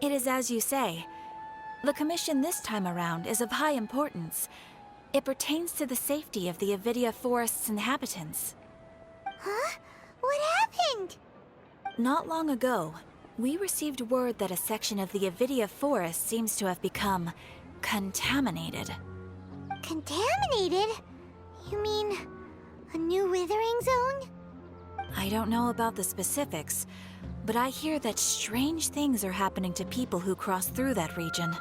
It is as you say. The commission this time around is of high importance. It pertains to the safety of the Avidia Forest's inhabitants. Huh? What happened? Not long ago, we received word that a section of the Avidia Forest seems to have become contaminated. Contaminated? You mean a new withering zone? I don't know about the specifics, but I hear that strange things are happening to people who cross through that region.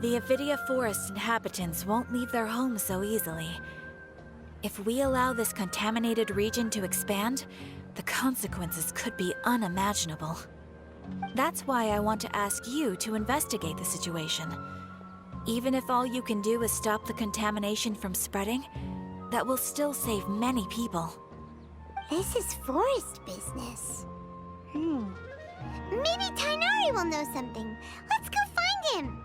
The Avidia Forest inhabitants won't leave their homes so easily. If we allow this contaminated region to expand, the consequences could be unimaginable. That's why I want to ask you to investigate the situation. Even if all you can do is stop the contamination from spreading, that will still save many people. This is forest business. Maybe Tighnari will know something. Let's go find him!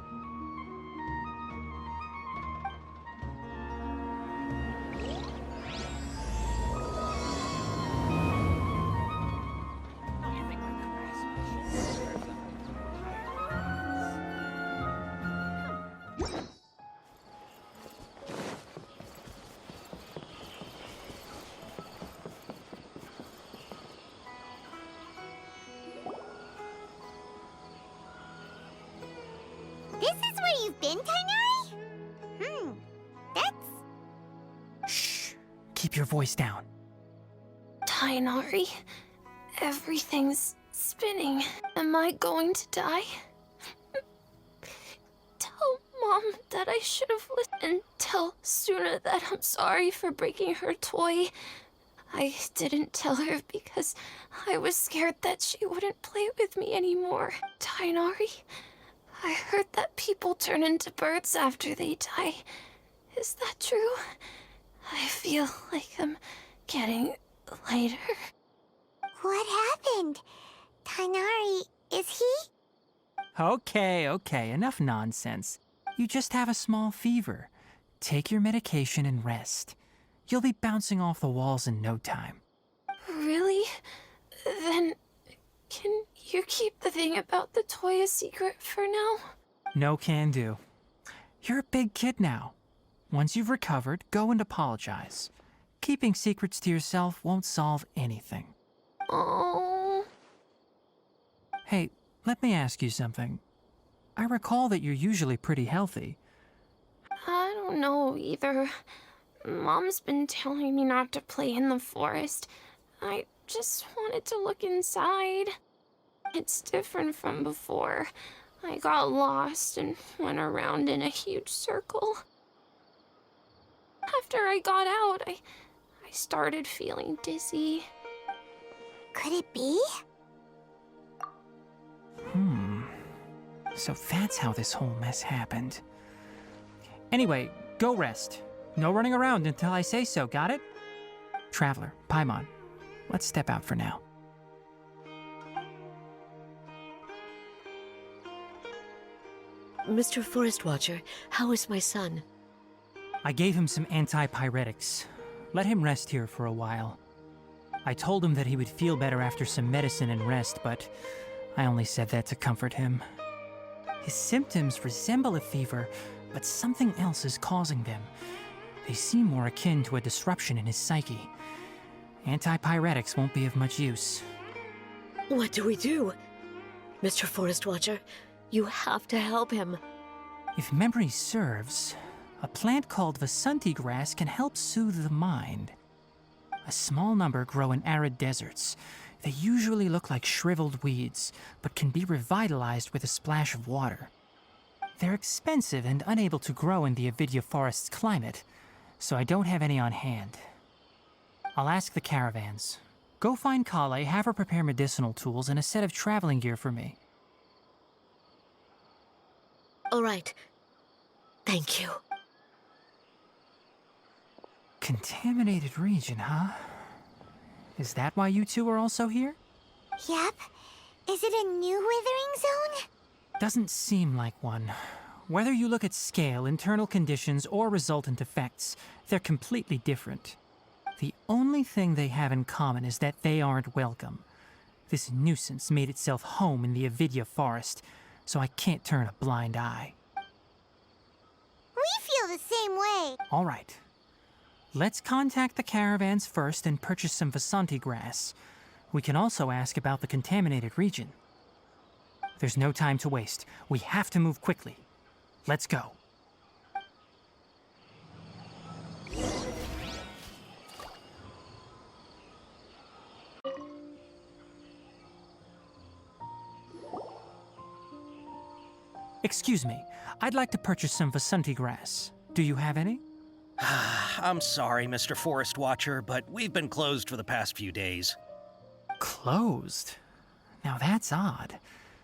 This is where you've been, Tighnari? That's... Shh! Keep your voice down. Tighnari, everything's spinning. Am I going to die? Tell Mom that I should have listened. Tell Suna that I'm sorry for breaking her toy. I didn't tell her because I was scared that she wouldn't play with me anymore. Tighnari, I heard that people turn into birds after they die. Is that true? I feel like I'm getting lighter. What happened? Tighnari, is he? Okay, enough nonsense. You just have a small fever. Take your medication and rest. You'll be bouncing off the walls in no time. Really? Then, can you keep the thing about the toy a secret for now? No can do. You're a big kid now. Once you've recovered, go and apologize. Keeping secrets to yourself won't solve anything. Oh. Hey, let me ask you something. I recall that you're usually pretty healthy. I don't know either. Mom's been telling me not to play in the forest. I just wanted to look inside. It's different from before. I got lost and went around in a huge circle. After I got out, I started feeling dizzy. Could it be? So that's how this whole mess happened. Anyway, go rest. No running around until I say so, got it? Traveler, Paimon, let's step out for now. Mr. Forest Watcher, how is my son? I gave him some antipyretics. Let him rest here for a while. I told him that he would feel better after some medicine and rest, but I only said that to comfort him. His symptoms resemble a fever, but something else is causing them. They seem more akin to a disruption in his psyche. Antipyretics won't be of much use. What do we do? Mr. Forest Watcher, you have to help him. If memory serves, a plant called Vasanti grass can help soothe the mind. A small number grow in arid deserts. They usually look like shriveled weeds, but can be revitalized with a splash of water. They're expensive and unable to grow in the Avidia Forest's climate, so I don't have any on hand. I'll ask the caravans. Go find Kale, have her prepare medicinal tools and a set of traveling gear for me. All right. Thank you. Contaminated region, huh? Is that why you two are also here? Yep. Is it a new withering zone? Doesn't seem like one. Whether you look at scale, internal conditions, or resultant effects, they're completely different. The only thing they have in common is that they aren't welcome. This nuisance made itself home in the Avidia Forest, so I can't turn a blind eye. We feel the same way. All right. Let's contact the caravans first and purchase some Vasanti grass. We can also ask about the contaminated region. There's no time to waste. We have to move quickly. Let's go. Excuse me, I'd like to purchase some Vasanti grass. Do you have any? I'm sorry, Mr. Forest Watcher, but we've been closed for the past few days. Closed? Now that's odd.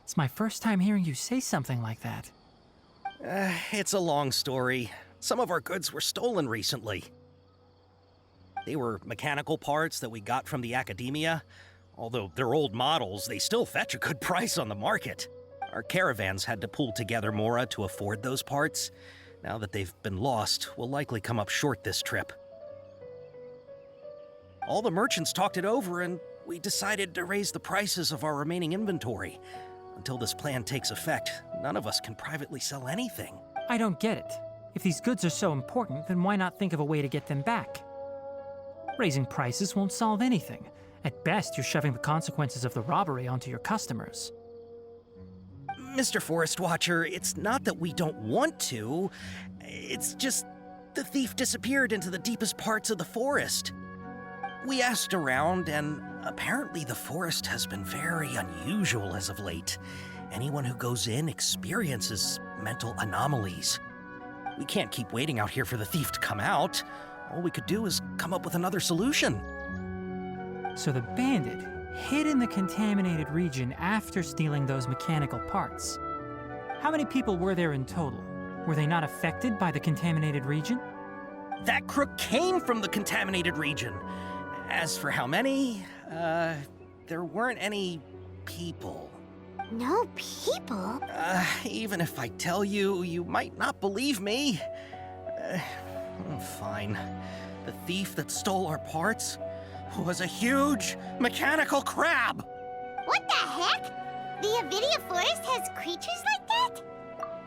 It's my first time hearing you say something like that. It's a long story. Some of our goods were stolen recently. They were mechanical parts that we got from the academia. Although they're old models, they still fetch a good price on the market. Our caravans had to pool together Mora to afford those parts. Now that they've been lost, we'll likely come up short this trip. All the merchants talked it over, and we decided to raise the prices of our remaining inventory. Until this plan takes effect, none of us can privately sell anything. I don't get it. If these goods are so important, then why not think of a way to get them back? Raising prices won't solve anything. At best, you're shoving the consequences of the robbery onto your customers. Mr. Forest Watcher, it's not that we don't want to. It's just the thief disappeared into the deepest parts of the forest. We asked around, and apparently the forest has been very unusual as of late. Anyone who goes in experiences mental anomalies. We can't keep waiting out here for the thief to come out. All we could do is come up with another solution. So the bandit hid in the contaminated region after stealing those mechanical parts. How many people were there in total? Were they not affected by the contaminated region? That crook came from the contaminated region. As for how many, there weren't any people. No people? Even if I tell you, you might not believe me. Fine. The thief that stole our parts was a huge mechanical crab. What the heck? The Avidia Forest has creatures like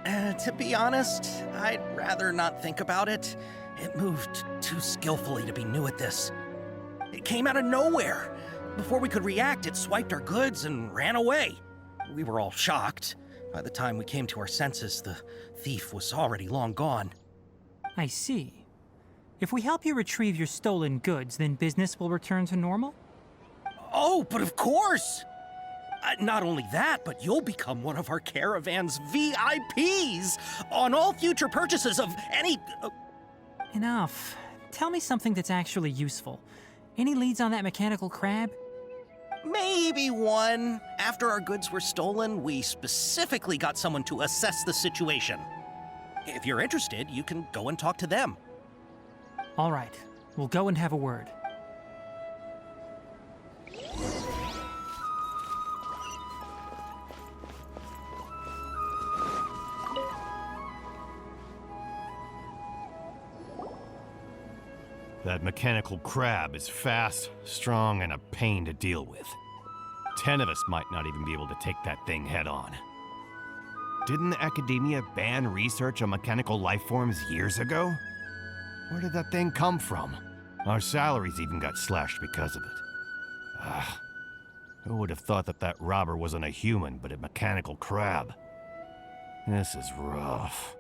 that? To be honest, I'd rather not think about it. It moved too skillfully to be new at this. It came out of nowhere. Before we could react, it swiped our goods and ran away. We were all shocked. By the time we came to our senses, the thief was already long gone. I see. If we help you retrieve your stolen goods, then business will return to normal? Oh, but of course! Not only that, but you'll become one of our caravan's VIPs on all future purchases of any... Enough. Tell me something that's actually useful. Any leads on that mechanical crab? Maybe one. After our goods were stolen, we specifically got someone to assess the situation. If you're interested, you can go and talk to them. All right. We'll go and have a word. That mechanical crab is fast, strong, and a pain to deal with. 10 of us might not even be able to take that thing head on. Didn't the academia ban research on mechanical life forms years ago? Where did that thing come from? Our salaries even got slashed because of it. Who would have thought that that robber wasn't a human, but a mechanical crab? This is rough.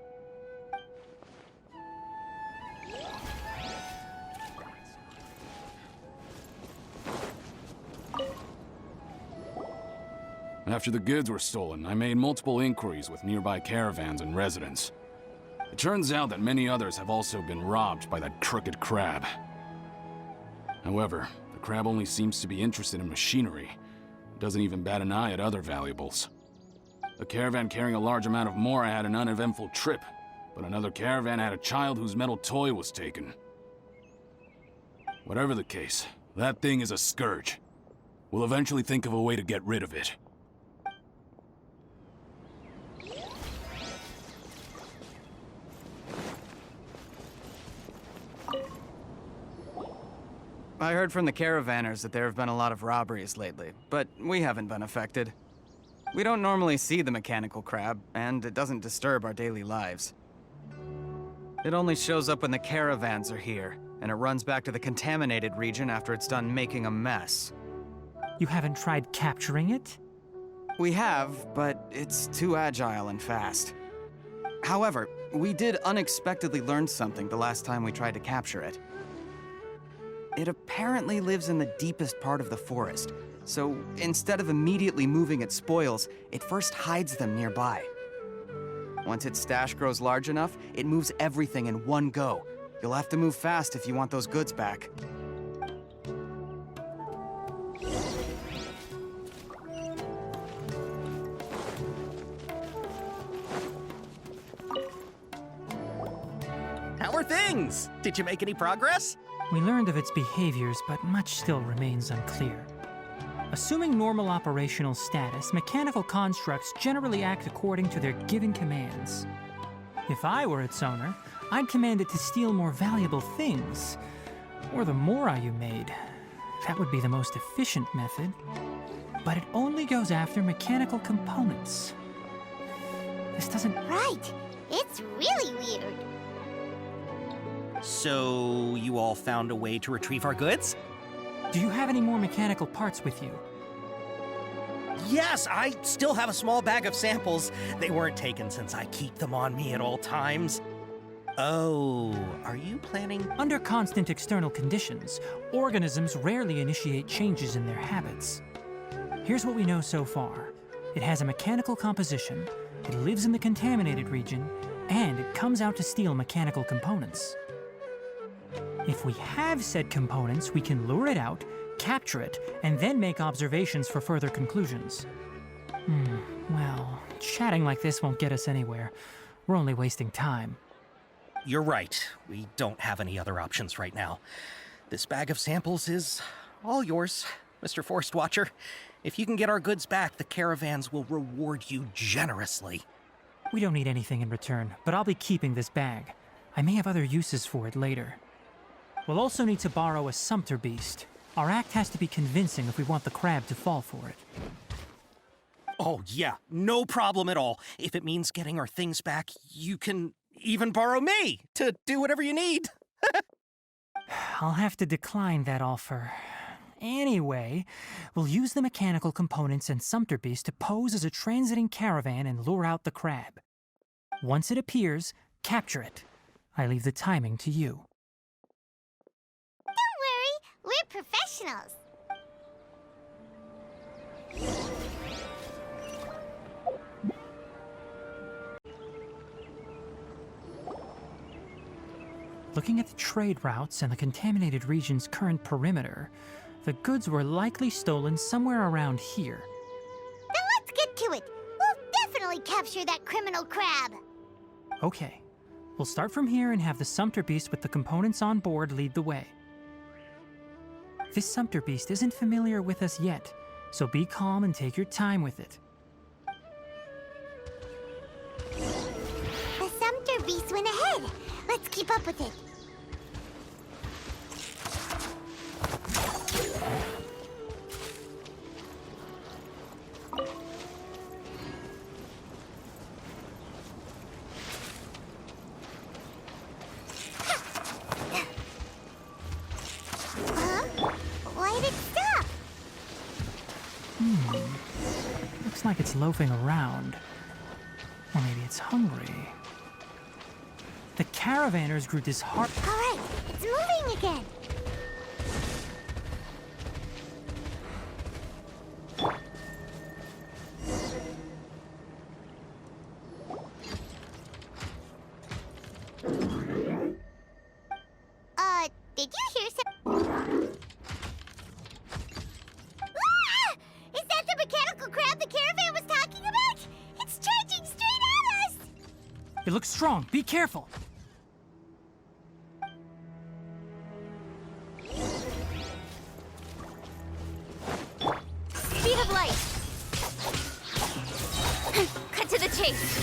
After the goods were stolen, I made multiple inquiries with nearby caravans and residents. It turns out that many others have also been robbed by that crooked crab. However, the crab only seems to be interested in machinery. It doesn't even bat an eye at other valuables. A caravan carrying a large amount of Mora had an uneventful trip, but another caravan had a child whose metal toy was taken. Whatever the case, that thing is a scourge. We'll eventually think of a way to get rid of it. I heard from the caravanners that there have been a lot of robberies lately, but we haven't been affected. We don't normally see the mechanical crab, and it doesn't disturb our daily lives. It only shows up when the caravans are here, and it runs back to the contaminated region after it's done making a mess. You haven't tried capturing it? We have, but it's too agile and fast. However, we did unexpectedly learn something the last time we tried to capture it. It apparently lives in the deepest part of the forest, so instead of immediately moving its spoils, it first hides them nearby. Once its stash grows large enough, it moves everything in one go. You'll have to move fast if you want those goods back. How are things? Did you make any progress? We learned of its behaviors, but much still remains unclear. Assuming normal operational status, mechanical constructs generally act according to their given commands. If I were its owner, I'd command it to steal more valuable things, or the mora you made. That would be the most efficient method. But it only goes after mechanical components. This doesn't... Right. It's really weird. So, you all found a way to retrieve our goods? Do you have any more mechanical parts with you? Yes, I still have a small bag of samples. They weren't taken since I keep them on me at all times. Oh, are you planning? Under constant external conditions, organisms rarely initiate changes in their habits. Here's what we know so far. It has a mechanical composition, it lives in the contaminated region, and it comes out to steal mechanical components. If we have said components, we can lure it out, capture it, and then make observations for further conclusions. Well, chatting like this won't get us anywhere. We're only wasting time. You're right. We don't have any other options right now. This bag of samples is all yours, Mr. Forest Watcher. If you can get our goods back, the caravans will reward you generously. We don't need anything in return, but I'll be keeping this bag. I may have other uses for it later. We'll also need to borrow a sumpter beast. Our act has to be convincing if we want the crab to fall for it. Oh, yeah, no problem at all. If it means getting our things back, you can even borrow me to do whatever you need. I'll have to decline that offer. Anyway, we'll use the mechanical components and sumpter beast to pose as a transiting caravan and lure out the crab. Once it appears, capture it. I leave the timing to you. Don't worry, we're professionals. Looking at the trade routes and the contaminated region's current perimeter, the goods were likely stolen somewhere around here. Then let's get to it. We'll definitely capture that criminal crab. Okay, we'll start from here and have the sumpter beast with the components on board lead the way. This sumpter beast isn't familiar with us yet, so be calm and take your time with it. The sumpter beast went ahead. Let's keep up with it. Why did it stop? Looks like it's loafing around. Or maybe it's hungry. The caravanners grew disheartened. All right, it's moving again. Did you hear some... Ah! Is that the mechanical crab the caravan was talking about? It's charging straight at us! It looks strong. Be careful. Speed of light. Cut to the chase.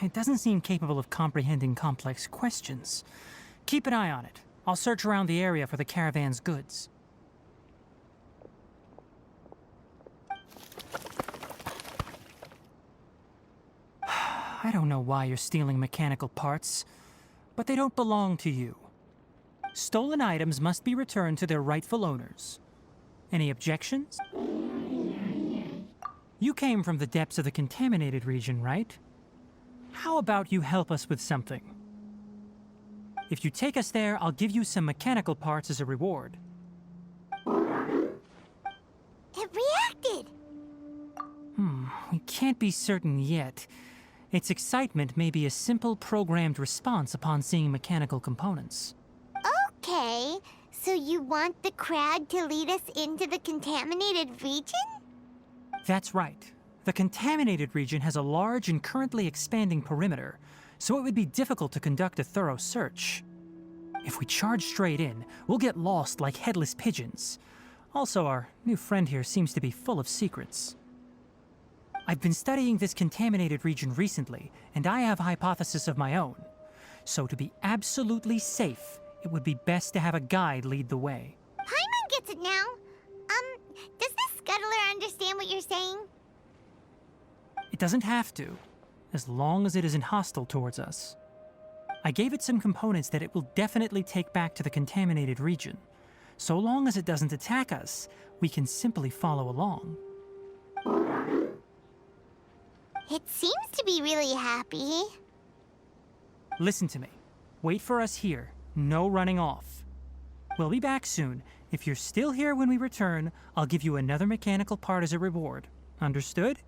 It doesn't seem capable of comprehending complex questions. Keep an eye on it. I'll search around the area for the caravan's goods. I don't know why you're stealing mechanical parts, but they don't belong to you. Stolen items must be returned to their rightful owners. Any objections? You came from the depths of the contaminated region, right? How about you help us with something? If you take us there, I'll give you some mechanical parts as a reward. It reacted! We can't be certain yet. Its excitement may be a simple programmed response upon seeing mechanical components. Okay, so you want the crab to lead us into the contaminated region? That's right. The contaminated region has a large and currently expanding perimeter, so it would be difficult to conduct a thorough search. If we charge straight in, we'll get lost like headless pigeons. Also, our new friend here seems to be full of secrets. I've been studying this contaminated region recently, and I have a hypothesis of my own. So to be absolutely safe, it would be best to have a guide lead the way. Paimon gets it now. Does this scuttler understand what you're saying? It doesn't have to, as long as it isn't hostile towards us. I gave it some components that it will definitely take back to the contaminated region. So long as it doesn't attack us, we can simply follow along. It seems to be really happy. Listen to me. Wait for us here. No running off. We'll be back soon. If you're still here when we return, I'll give you another mechanical part as a reward. Understood?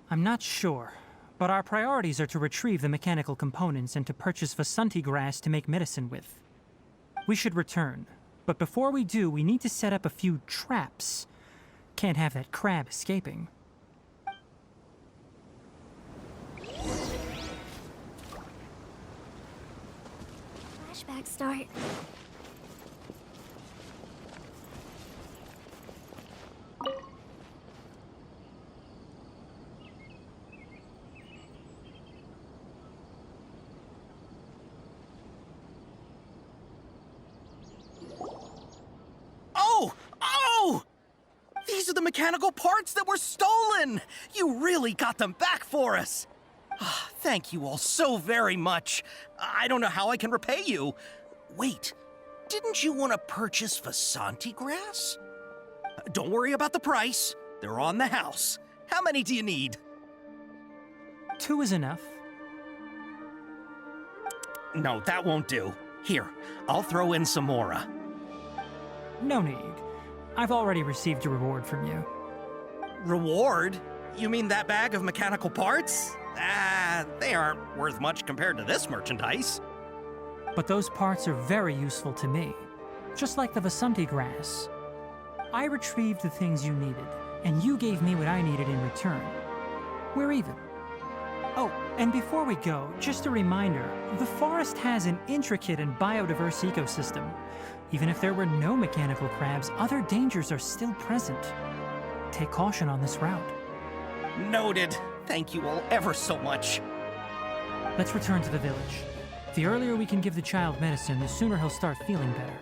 I'm not sure, but our priorities are to retrieve the mechanical components and to purchase Vasanti grass to make medicine with. We should return, but before we do, we need to set up a few traps. Can't have that crab escaping. Flashback start. Oh! These are the mechanical parts that were stolen! You really got them back for us! Thank you all so very much. I don't know how I can repay you. Wait, didn't you want to purchase Vasanti grass? Don't worry about the price. They're on the house. How many do you need? 2 is enough. No, that won't do. Here, I'll throw in some more. No need. I've already received a reward from you. Reward? You mean that bag of mechanical parts? They aren't worth much compared to this merchandise. But those parts are very useful to me. Just like the Vasanti grass. I retrieved the things you needed, and you gave me what I needed in return. We're even. Oh, and before we go, just a reminder, the forest has an intricate and biodiverse ecosystem. Even if there were no mechanical crabs, other dangers are still present. Take caution on this route. Noted. Thank you all ever so much. Let's return to the village. The earlier we can give the child medicine, the sooner he'll start feeling better.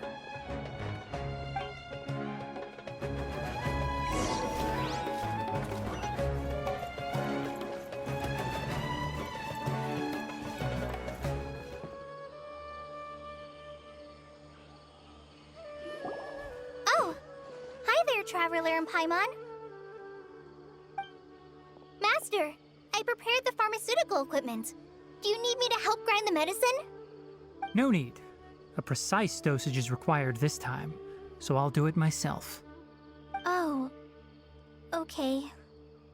Oh! Hi there, Traveler and Paimon. Master, I prepared the pharmaceutical equipment. Do you need me to help grind the medicine? No need. A precise dosage is required this time, so I'll do it myself. Oh, okay.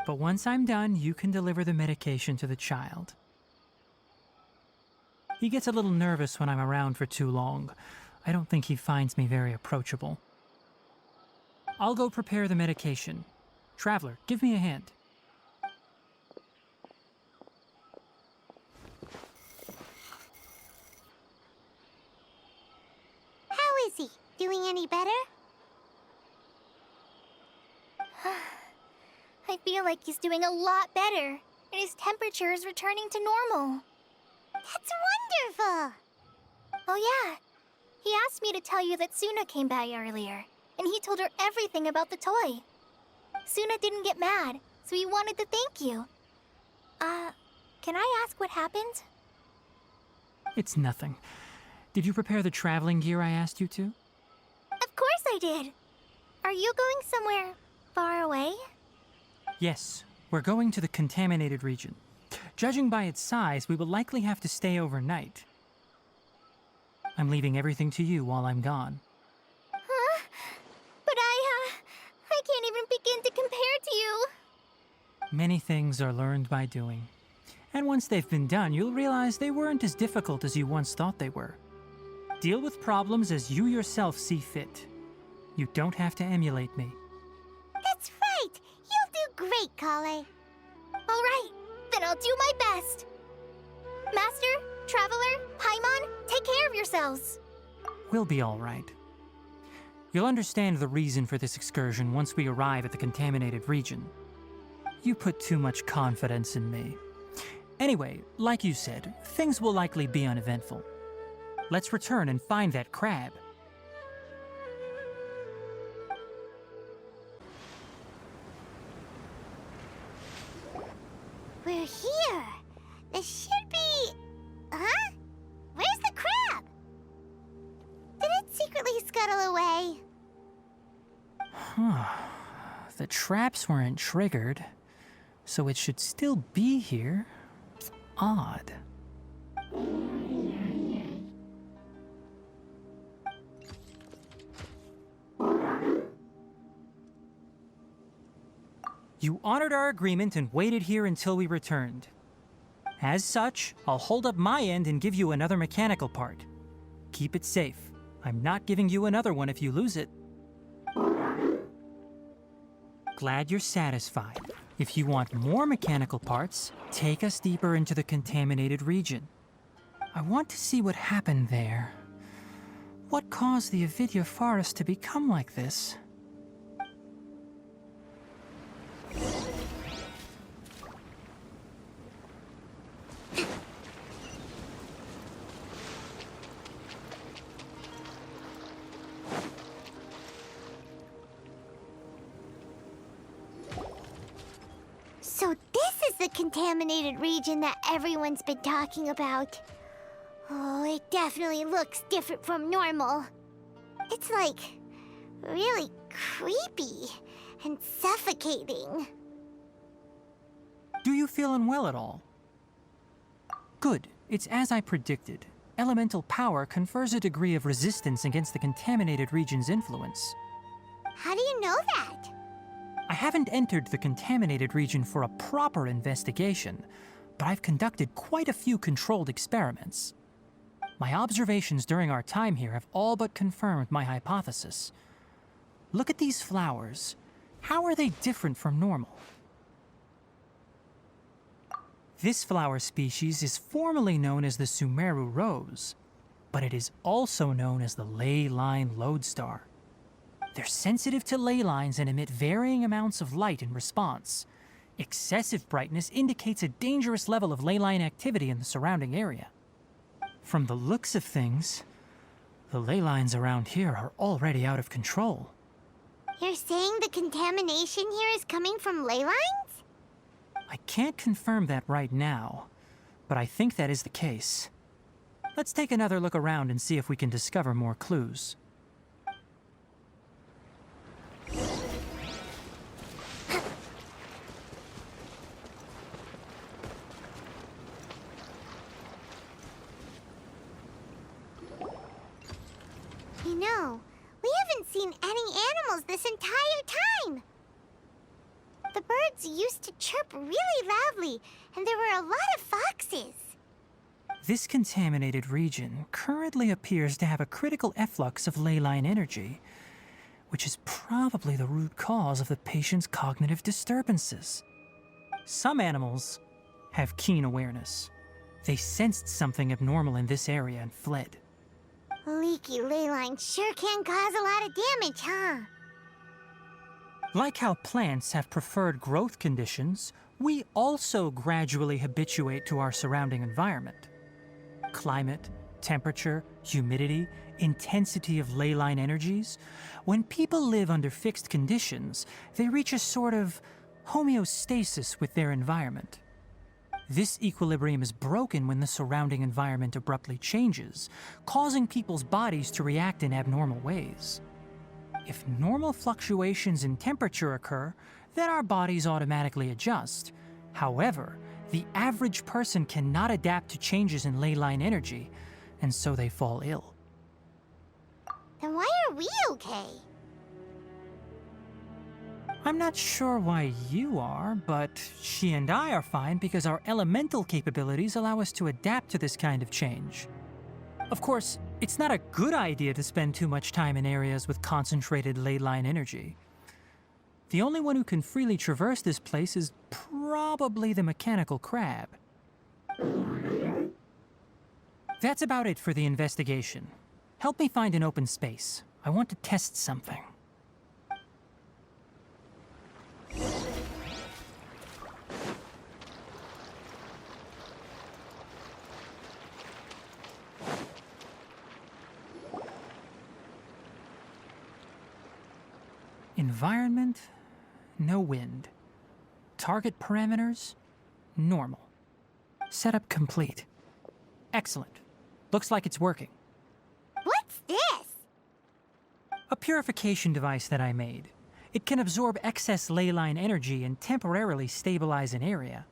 But once I'm done, you can deliver the medication to the child. He gets a little nervous when I'm around for too long. I don't think he finds me very approachable. I'll go prepare the medication. Traveler, give me a hand. How is he? Doing any better? I feel like he's doing a lot better. and his temperature is returning to normal. That's wonderful! Oh yeah, he asked me to tell you that Suna came by earlier, and he told her everything about the toy. Suna didn't get mad, so he wanted to thank you. Can I ask what happened? It's nothing. Did you prepare the traveling gear I asked you to? Of course I did. Are you going somewhere far away? Yes, we're going to the contaminated region. Judging by its size, we will likely have to stay overnight. I'm leaving everything to you while I'm gone. Huh? But I can't even begin to compare to you. Many things are learned by doing. And once they've been done, you'll realize they weren't as difficult as you once thought they were. Deal with problems as you yourself see fit. You don't have to emulate me. That's right! You'll do great, Kale. All right, then I'll do my best. Master, Traveler, Paimon, take care of yourselves. We'll be all right. You'll understand the reason for this excursion once we arrive at the contaminated region. You put too much confidence in me. Anyway, like you said, things will likely be uneventful. Let's return and find that crab. We're here. This should be... Huh? Where's the crab? Did it secretly scuttle away? The traps weren't triggered, so it should still be here. Odd. You honored our agreement and waited here until we returned. As such, I'll hold up my end and give you another mechanical part. Keep it safe. I'm not giving you another one if you lose it. Glad you're satisfied. If you want more mechanical parts, take us deeper into the contaminated region. I want to see what happened there. What caused the Avidya forest to become like this? So this is the contaminated region that everyone's been talking about. Oh, it definitely looks different from normal. It's like really creepy and suffocating. Do you feel unwell at all? Good. It's as I predicted. Elemental power confers a degree of resistance against the contaminated region's influence. How do you know that? I haven't entered the contaminated region for a proper investigation, but I've conducted quite a few controlled experiments. My observations during our time here have all but confirmed my hypothesis. Look at these flowers. How are they different from normal? This flower species is formally known as the Sumeru rose, but it is also known as the ley line lodestar. They're sensitive to ley lines and emit varying amounts of light in response. Excessive brightness indicates a dangerous level of ley line activity in the surrounding area. From the looks of things, the ley lines around here are already out of control. You're saying the contamination here is coming from ley lines? I can't confirm that right now, but I think that is the case. Let's take another look around and see if we can discover more clues. You know, we haven't seen any animals this entire time. The birds used to chirp really loudly, and there were a lot of foxes. This contaminated region currently appears to have a critical efflux of ley line energy, which is probably the root cause of the patient's cognitive disturbances. Some animals have keen awareness. They sensed something abnormal in this area and fled. Leaky ley lines sure can cause a lot of damage, huh? Like how plants have preferred growth conditions, We also gradually habituate to our surrounding environment. Climate, temperature, humidity, intensity of ley line energies. When people live under fixed conditions, they reach a sort of homeostasis with their environment. This equilibrium is broken when the surrounding environment abruptly changes, causing people's bodies to react in abnormal ways. If normal fluctuations in temperature occur, then our bodies automatically adjust. However, the average person cannot adapt to changes in ley line energy, and so they fall ill. Then why are we okay? I'm not sure why you are, but she and I are fine because our elemental capabilities allow us to adapt to this kind of change. Of course, it's not a good idea to spend too much time in areas with concentrated ley line energy. The only one who can freely traverse this place is probably the mechanical crab. That's about it for the investigation. Help me find an open space. I want to test something. Environment, no wind. Target parameters, normal. Setup complete. Excellent. Looks like it's working. What's this? A purification device that I made. It can absorb excess ley line energy and temporarily stabilize an area.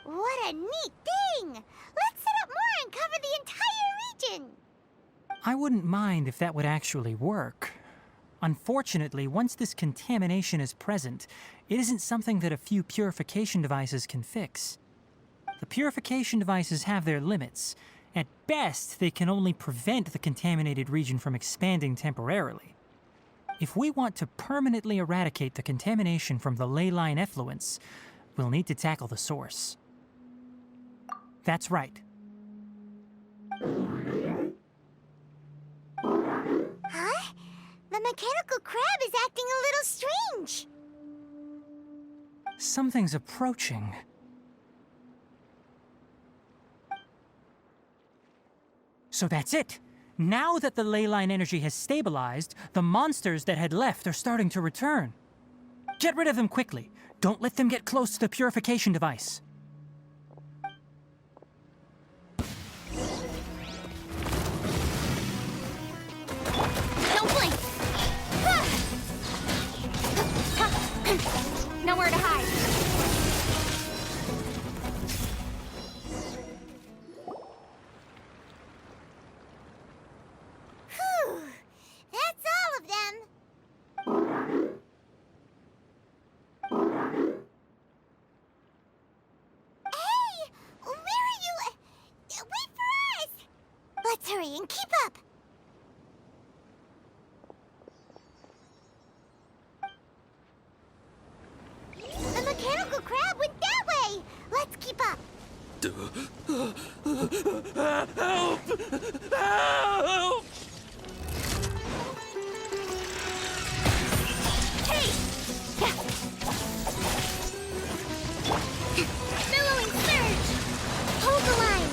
What a neat thing! Let's set up more and cover the entire region! I wouldn't mind if that would actually work. Unfortunately, once this contamination is present, it isn't something that a few purification devices can fix. The purification devices have their limits. At best, they can only prevent the contaminated region from expanding temporarily. If we want to permanently eradicate the contamination from the ley line effluents, we'll need to tackle the source. That's right. Huh? The mechanical crab is acting a little strange. Something's approaching. So that's it. Now that the ley line energy has stabilized, the monsters that had left are starting to return. Get rid of them quickly. Don't let them get close to the purification device. Don't blink! Nowhere to hide. Whew! That's all of them. Hey! Where are you? Wait for us! Let's hurry and keep up. The mechanical crab went that way! Let's keep up! Help! Help! Hey! Billowing surge! Hold the line!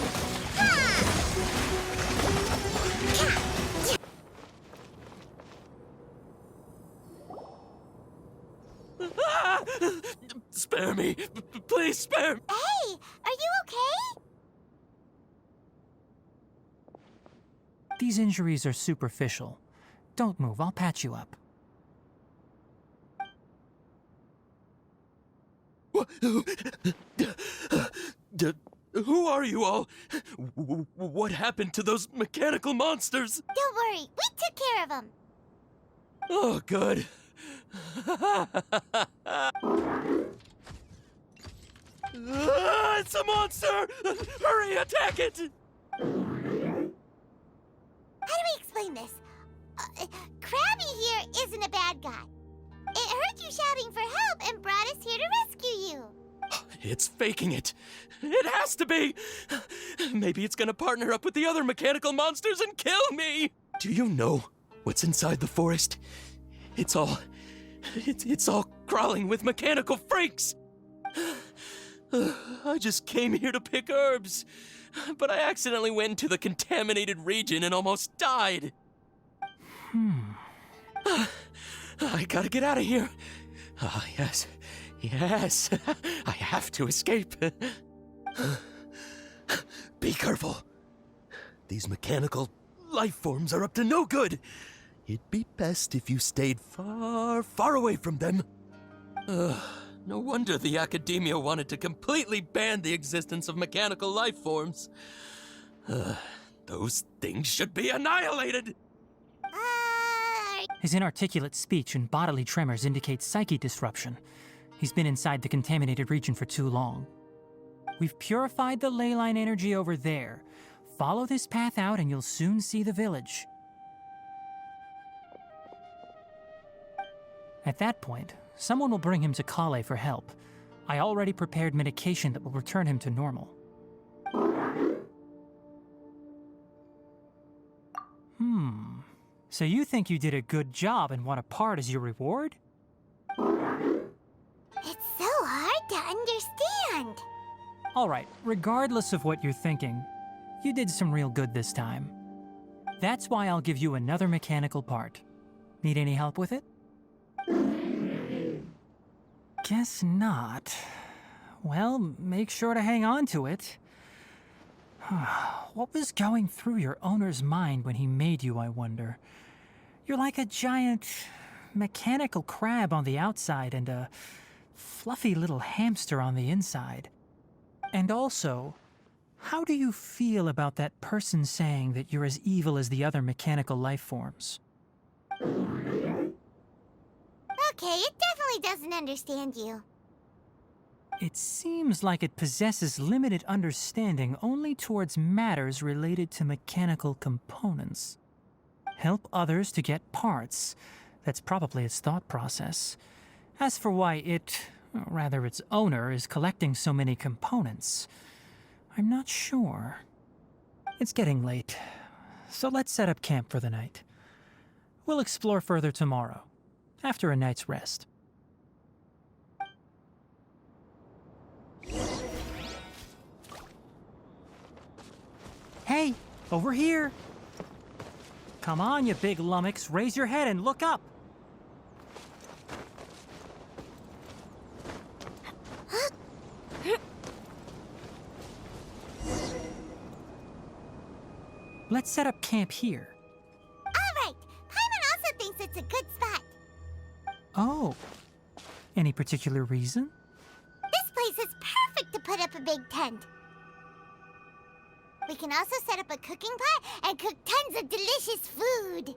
Ha! Spare me! Please spare me! Hey! Are you okay? These injuries are superficial. Don't move, I'll patch you up. Who are you all? What happened to those mechanical monsters? Don't worry, we took care of them. Oh, good. It's a monster! Hurry, attack it! How do we explain this? Krabby here isn't a bad guy. It heard you shouting for help and brought us here to rescue you. It's faking it. It has to be. Maybe it's gonna partner up with the other mechanical monsters and kill me. Do you know what's inside the forest? It's all crawling with mechanical freaks. I just came here to pick herbs, but I accidentally went into the contaminated region and almost died. I gotta get out of here. Yes. I have to escape. Be careful. These mechanical life forms are up to no good. It'd be best if you stayed far, far away from them. No wonder the academia wanted to completely ban the existence of mechanical life forms. Those things should be annihilated! His inarticulate speech and bodily tremors indicate psyche disruption. He's been inside the contaminated region for too long. We've purified the ley line energy over there. Follow this path out and you'll soon see the village. At that point, someone will bring him to Kale for help. I already prepared medication that will return him to normal. So you think you did a good job and want a part as your reward? It's so hard to understand. All right, regardless of what you're thinking, you did some real good this time. That's why I'll give you another mechanical part. Need any help with it? Guess not. Well, make sure to hang on to it. What was going through your owner's mind when he made you, I wonder? You're like a giant mechanical crab on the outside and a fluffy little hamster on the inside. And also, how do you feel about that person saying that you're as evil as the other mechanical life forms? Okay, it definitely doesn't understand you. It seems like it possesses limited understanding only towards matters related to mechanical components. Help others to get parts. That's probably its thought process. As for why it, or rather its owner, is collecting so many components, I'm not sure. It's getting late, so let's set up camp for the night. We'll explore further tomorrow, after a night's rest. Hey, over here! Come on, you big lummox, raise your head and look up! Let's set up camp here. All right, Paimon also thinks it's a good spot. Oh, any particular reason? This place is perfect to put up a big tent. We can also set up a cooking pot and cook tons of delicious food.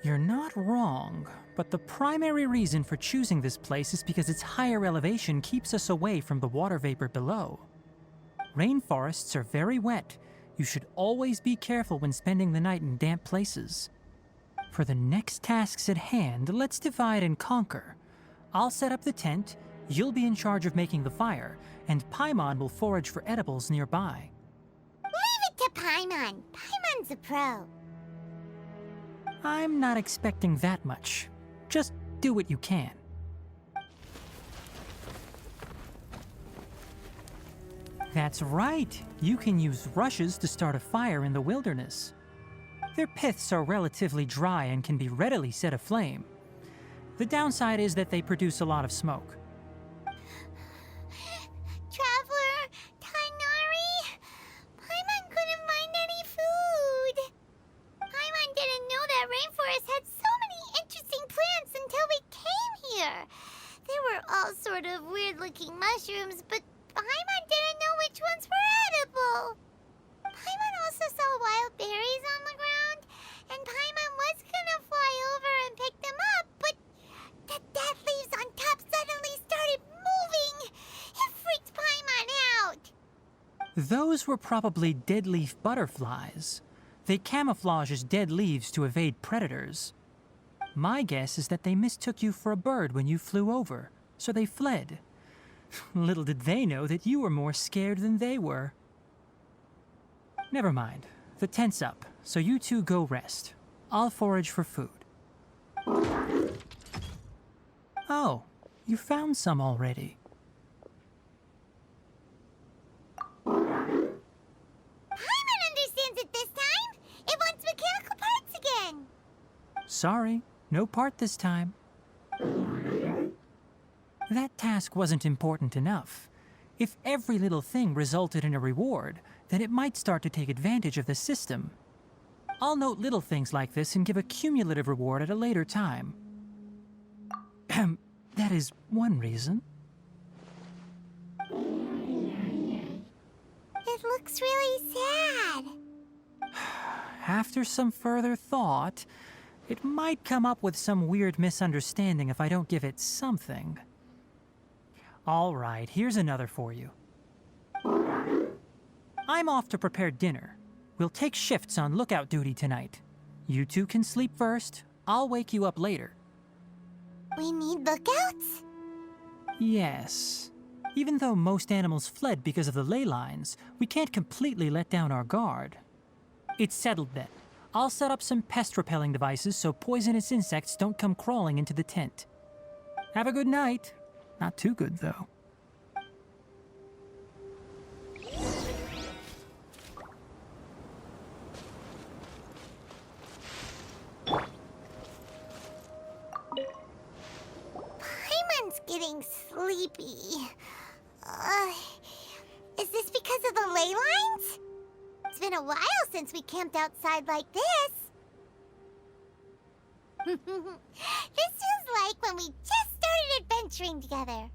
You're not wrong, but the primary reason for choosing this place is because its higher elevation keeps us away from the water vapor below. Rainforests are very wet. You should always be careful when spending the night in damp places. For the next tasks at hand, let's divide and conquer. I'll set up the tent, you'll be in charge of making the fire, and Paimon will forage for edibles nearby. Leave it to Paimon. Paimon's a pro. I'm not expecting that much. Just do what you can. That's right. You can use rushes to start a fire in the wilderness. Their piths are relatively dry and can be readily set aflame. The downside is that they produce a lot of smoke. Traveler, Tignari, Paimon couldn't find any food. Paimon didn't know that rainforest had so many interesting plants until we came here. They were all sort of weird-looking mushrooms, but Paimon didn't know which ones were edible. Paimon also saw wild berries on the ground, and Paimon was gonna fly over and pick them up, but the dead leaves on top suddenly started moving. It freaked Paimon out. Those were probably dead leaf butterflies. They camouflage as dead leaves to evade predators. My guess is that they mistook you for a bird when you flew over, so they fled. Little did they know that you were more scared than they were. Never mind. The tent's up, so you two go rest. I'll forage for food. Oh, you found some already. Sorry, no part this time. That task wasn't important enough. If every little thing resulted in a reward, then it might start to take advantage of the system. I'll note little things like this and give a cumulative reward at a later time. That is one reason. It looks really sad. After some further thought, it might come up with some weird misunderstanding if I don't give it something. All right, here's another for you. I'm off to prepare dinner. We'll take shifts on lookout duty tonight. You two can sleep first. I'll wake you up later. We need lookouts? Yes. Even though most animals fled because of the ley lines, we can't completely let down our guard. It's settled then. I'll set up some pest-repelling devices so poisonous insects don't come crawling into the tent. Have a good night. Not too good, though. Paimon's getting sleepy. Is this because of the ley lines? It's been a while since we camped outside like this. This is like when we just started adventuring together.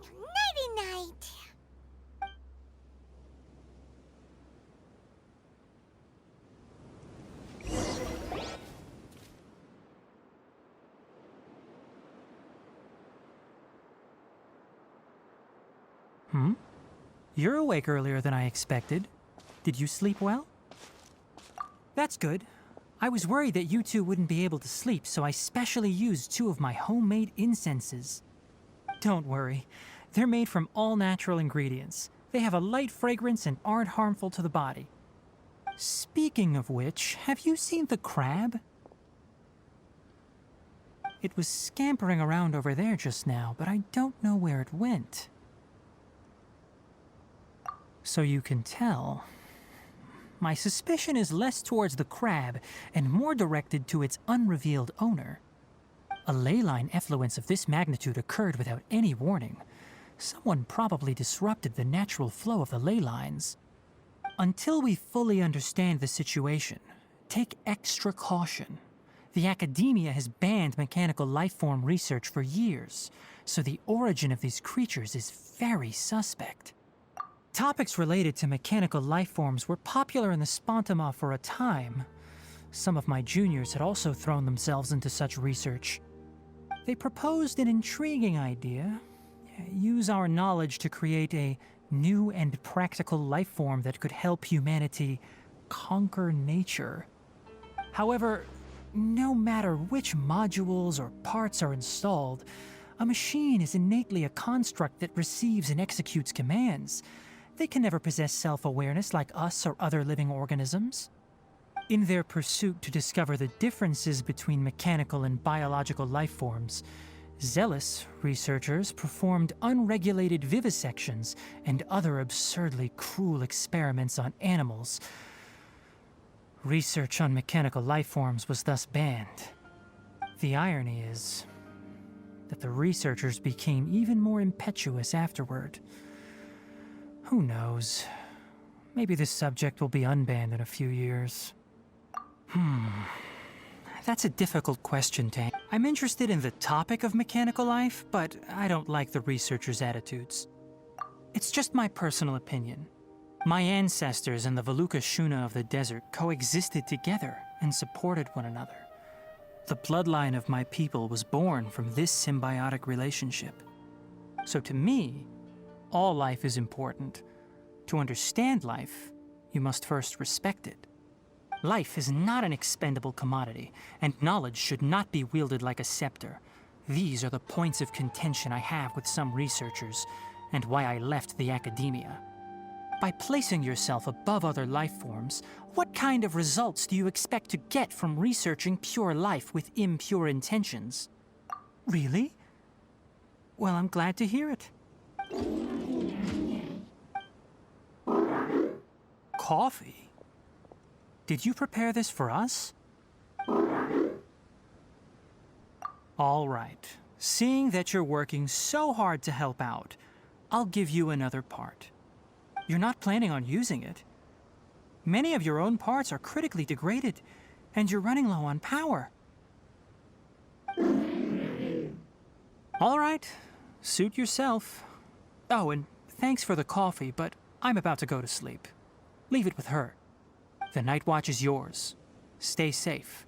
Nighty-night. You're awake earlier than I expected. Did you sleep well? That's good. I was worried that you two wouldn't be able to sleep, so I specially used 2 of my homemade incenses. Don't worry. They're made from all natural ingredients. They have a light fragrance and aren't harmful to the body. Speaking of which, have you seen the crab? It was scampering around over there just now, but I don't know where it went. So you can tell. My suspicion is less towards the crab and more directed to its unrevealed owner. A ley line effluence of this magnitude occurred without any warning. Someone probably disrupted the natural flow of the ley lines. Until we fully understand the situation, take extra caution. The academia has banned mechanical lifeform research for years, so the origin of these creatures is very suspect. Topics related to mechanical lifeforms were popular in the Spontima for a time. Some of my juniors had also thrown themselves into such research. They proposed an intriguing idea. Use our knowledge to create a new and practical lifeform that could help humanity conquer nature. However, no matter which modules or parts are installed, a machine is innately a construct that receives and executes commands. They can never possess self-awareness like us or other living organisms. In their pursuit to discover the differences between mechanical and biological lifeforms, zealous researchers performed unregulated vivisections and other absurdly cruel experiments on animals. Research on mechanical lifeforms was thus banned. The irony is that the researchers became even more impetuous afterward. Who knows? Maybe this subject will be unbanned in a few years. That's a difficult question to answer. I'm interested in the topic of mechanical life, but I don't like the researchers' attitudes. It's just my personal opinion. My ancestors and the Valuka Shuna of the desert coexisted together and supported one another. The bloodline of my people was born from this symbiotic relationship. So to me, all life is important. To understand life, you must first respect it. Life is not an expendable commodity, and knowledge should not be wielded like a scepter. These are the points of contention I have with some researchers, and why I left the academia. By placing yourself above other life forms, what kind of results do you expect to get from researching pure life with impure intentions? Really? Well, I'm glad to hear it. Coffee? Did you prepare this for us? All right. Seeing that you're working so hard to help out, I'll give you another part. You're not planning on using it. Many of your own parts are critically degraded, and you're running low on power. All right. Suit yourself. Oh, and thanks for the coffee, but I'm about to go to sleep. Leave it with her. The night watch is yours. Stay safe.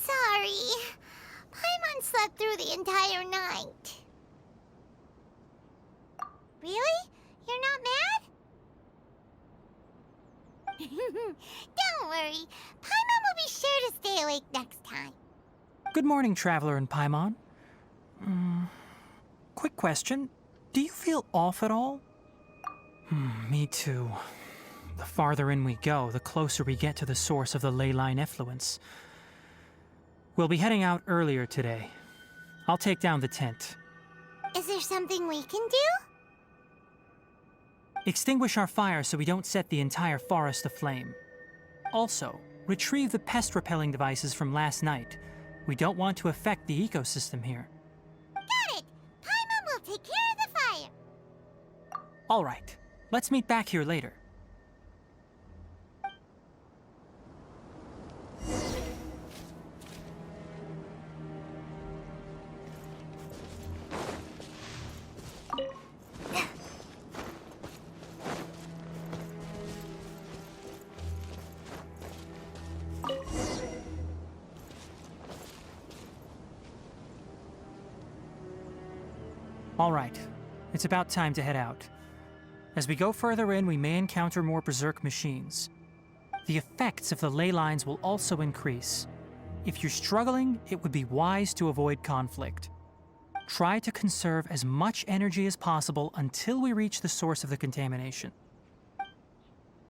Sorry. Paimon slept through the entire night. Really? You're not mad? Don't worry. Paimon will be sure to stay awake next time. Good morning, Traveler and Paimon. Quick question. Do you feel off at all? Me too. The farther in we go, the closer we get to the source of the ley line effluence. We'll be heading out earlier today. I'll take down the tent. Is there something we can do? Extinguish our fire so we don't set the entire forest aflame. Also, retrieve the pest-repelling devices from last night. We don't want to affect the ecosystem here. Got it! Paimon will take care of the fire. All right. Let's meet back here later. All right, it's about time to head out. As we go further in, we may encounter more berserk machines. The effects of the ley lines will also increase. If you're struggling, it would be wise to avoid conflict. Try to conserve as much energy as possible until we reach the source of the contamination.